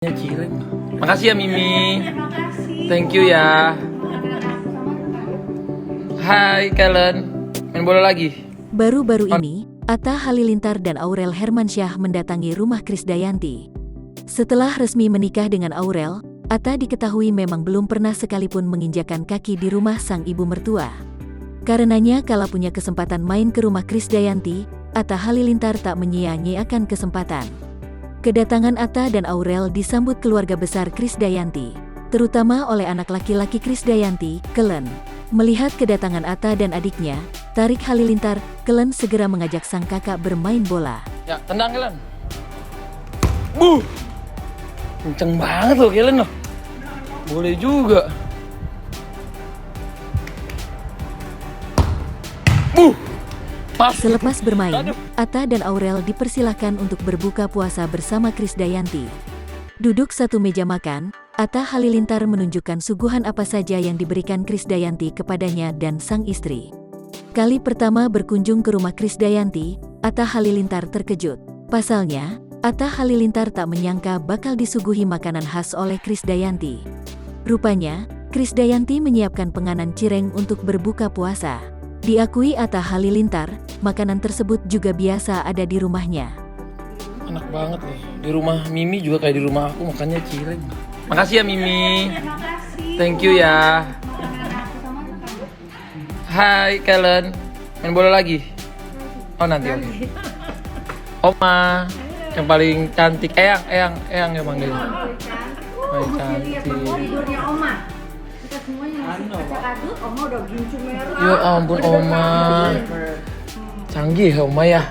Cireng. Makasih ya Mimi. Terima kasih. Thank you ya. Hai Kellen, main bola lagi? Baru-baru ini, Atta Halilintar dan Aurel Hermansyah mendatangi rumah Krisdayanti. Setelah resmi menikah dengan Aurel, Atta diketahui memang belum pernah sekalipun menginjakan kaki di rumah sang ibu mertua. Karenanya kala punya kesempatan main ke rumah Krisdayanti, Atta Halilintar tak menyia-nyiakan kesempatan. Kedatangan Atta dan Aurel disambut keluarga besar Krisdayanti, terutama oleh anak laki-laki Krisdayanti, Kellen. Melihat kedatangan Atta dan adiknya, Tarik Halilintar, Kellen segera mengajak sang kakak bermain bola. Ya, tendang Kellen. Kenceng banget loh Kellen loh. Boleh juga. Selepas bermain, Atta dan Aurel dipersilahkan untuk berbuka puasa bersama Krisdayanti. Duduk satu meja makan, Atta Halilintar menunjukkan suguhan apa saja yang diberikan Krisdayanti kepadanya dan sang istri. Kali pertama berkunjung ke rumah Krisdayanti, Atta Halilintar terkejut. Pasalnya, Atta Halilintar tak menyangka bakal disuguhi makanan khas oleh Krisdayanti. Rupanya, Krisdayanti menyiapkan penganan cireng untuk berbuka puasa. Diakui Atta Halilintar, makanan tersebut juga biasa ada di rumahnya. Enak banget loh. Di rumah Mimi juga kayak di rumah aku makannya cireng. Makasih ya Mimi. Terima kasih. Thank you ya. Hai Kellen, main bola lagi? Oh nanti oke. Oma, yang paling cantik. Eyang yang manggil. Paling cantik. Tidurnya Oma. Kita semua yang masih acak adut, Oma udah gincu merah. Ya ampun Oma. Canggih ya Oma ya.